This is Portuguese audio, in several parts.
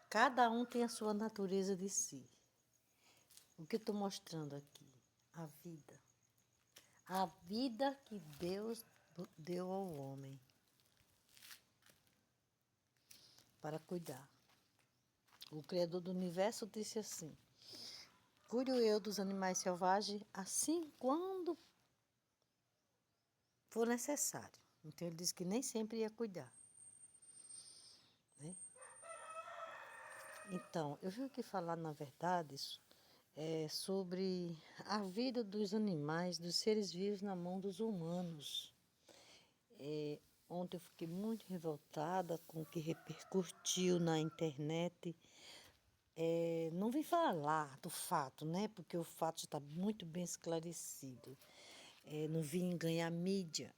Cada um tem a sua natureza de si. O que eu estou mostrando aqui? A vida. A vida que Deus deu ao homem para cuidar. O Criador do Universo disse assim: cuido eu dos animais selvagens assim quando for necessário. Então ele disse que nem sempre ia cuidar, né? Então, eu vim aqui falar, na verdade, sobre a vida dos animais, dos seres vivos na mão dos humanos. Ontem eu fiquei muito revoltada com o que repercutiu na internet. Não vim falar do fato, né? Porque o fato está muito bem esclarecido. Não vim ganhar mídia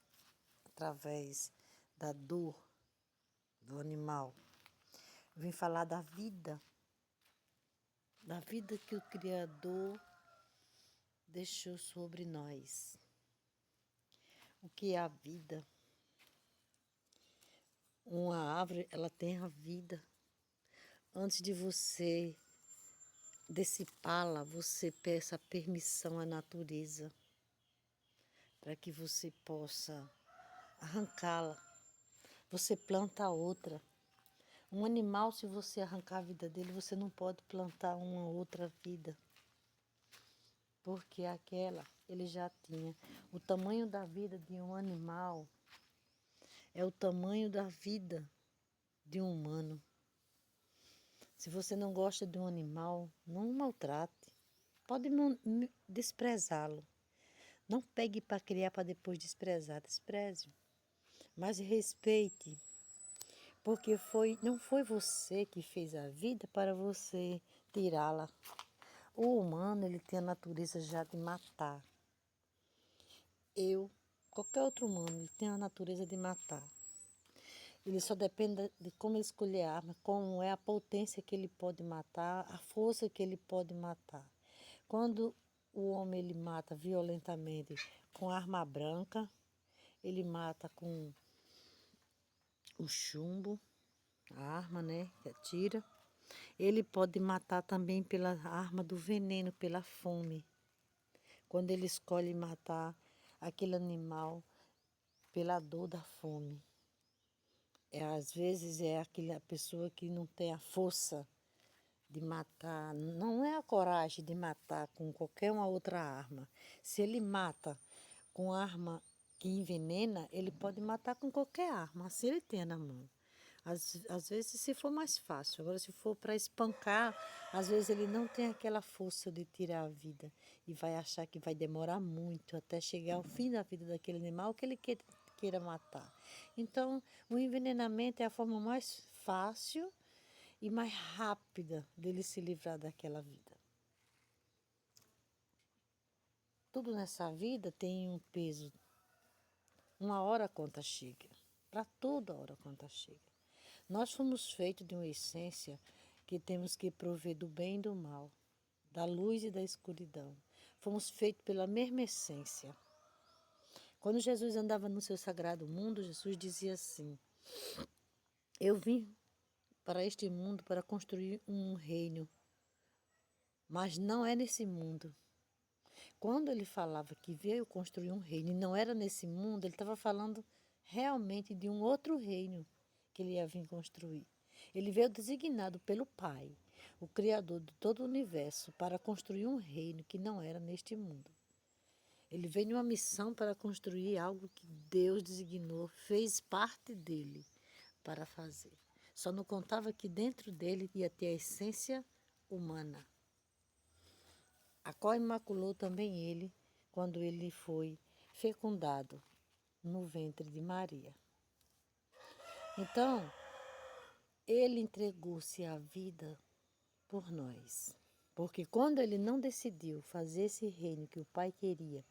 através da dor do animal. Vim falar da vida que o Criador deixou sobre nós. O que é a vida? Uma árvore, ela tem a vida. Antes de você dissipá-la, você peça permissão à natureza para que você possa arrancá-la. Você planta outra. Um animal, se você arrancar a vida dele, você não pode plantar uma outra vida. Porque aquela ele já tinha. O tamanho da vida de um animal é o tamanho da vida de um humano. Se você não gosta de um animal, não o maltrate. Pode desprezá-lo. Não pegue para criar para depois desprezar. Despreze. Mas respeite. Porque não foi você que fez a vida para você tirá-la. O humano, ele tem a natureza já de matar. Qualquer outro humano, ele tem a natureza de matar. Ele só depende de como ele escolher a arma, como é a potência que ele pode matar, a força que ele pode matar. Quando o homem ele mata violentamente com arma branca, ele mata com o chumbo, a arma, né, que atira. Ele pode matar também pela arma do veneno, pela fome. Quando ele escolhe matar aquele animal pela dor da fome. Às vezes é aquela pessoa que não tem a força de matar, não é a coragem de matar com qualquer uma outra arma. Se ele mata com arma que envenena, ele pode matar com qualquer arma, se ele tem na mão. Às vezes, se for mais fácil. Agora, se for para espancar, às vezes ele não tem aquela força de tirar a vida e vai achar que vai demorar muito até chegar ao fim da vida daquele animal que ele queira matar. Então, o envenenamento é a forma mais fácil e mais rápida dele se livrar daquela vida. Tudo nessa vida tem um peso. Uma hora a conta chega. Para tudo a hora a conta chega. Nós fomos feitos de uma essência que temos que prover do bem e do mal, da luz e da escuridão. Fomos feitos pela mesma essência. Quando Jesus andava no seu sagrado mundo, Jesus dizia assim: eu vim para este mundo para construir um reino, mas não é nesse mundo. Quando ele falava que veio construir um reino e não era nesse mundo, ele estava falando realmente de um outro reino que ele ia vir construir. Ele veio designado pelo Pai, o Criador de todo o universo, para construir um reino que não era neste mundo. Ele veio numa missão para construir algo que Deus designou, fez parte dele para fazer. Só não contava que dentro dele ia ter a essência humana, a qual imaculou também ele quando ele foi fecundado no ventre de Maria. Então, ele entregou-se à vida por nós. Porque quando ele não decidiu fazer esse reino que o Pai queria,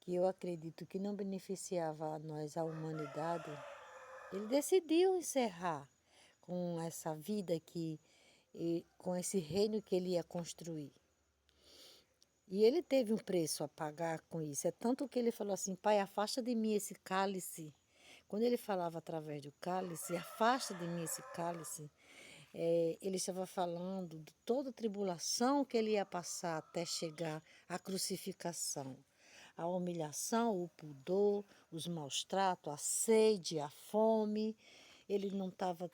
que eu acredito que não beneficiava a nós, a humanidade, ele decidiu encerrar com essa vida com esse reino que ele ia construir. E ele teve um preço a pagar com isso. É tanto que ele falou assim: Pai, afasta de mim esse cálice. Quando ele falava através do cálice, afasta de mim esse cálice, ele estava falando de toda a tribulação que ele ia passar até chegar à crucificação. A humilhação, o pudor, os maus tratos, a sede, a fome. Ele não estava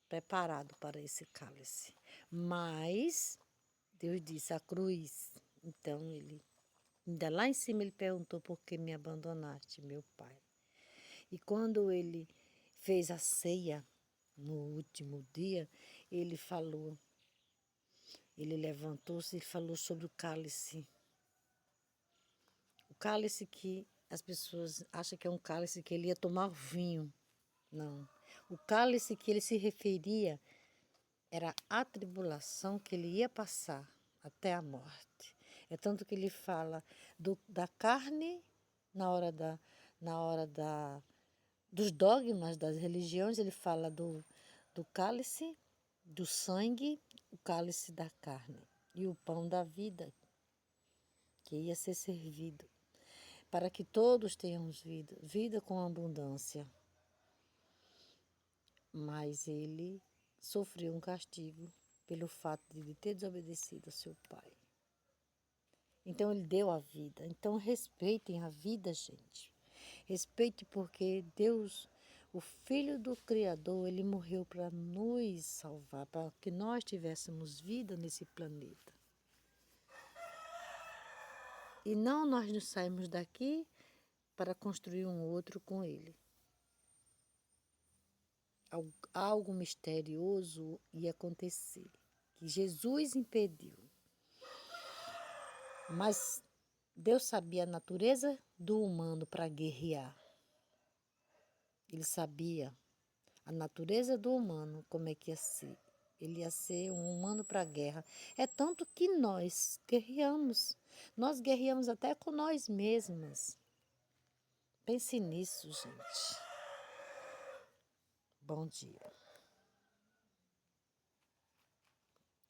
preparado para esse cálice. Mas Deus disse, a cruz. Então ainda lá em cima ele perguntou, por que me abandonaste, meu pai? E quando ele fez a ceia, no último dia, ele falou, ele levantou-se e falou sobre o cálice. O cálice que as pessoas acham que é um cálice que ele ia tomar vinho. Não. O cálice que ele se referia era a tribulação que ele ia passar até a morte. É tanto que ele fala da carne na hora dos dogmas das religiões, ele fala do cálice, do sangue, o cálice da carne e o pão da vida que ia ser servido para que todos tenhamos vida, vida com abundância. Mas ele sofreu um castigo pelo fato de ter desobedecido ao seu pai. Então ele deu a vida. Então respeitem a vida, gente. Respeite porque Deus, o Filho do Criador, ele morreu para nos salvar, para que nós tivéssemos vida nesse planeta. E não nós nos saímos daqui para construir um outro com ele. Algo misterioso ia acontecer, que Jesus impediu. Mas Deus sabia a natureza do humano para guerrear. Ele sabia a natureza do humano, como é que ia ser. Ele ia ser um humano para a guerra. É tanto que nós guerreamos. Nós guerreamos até com nós mesmas. Pense nisso, gente. Bom dia.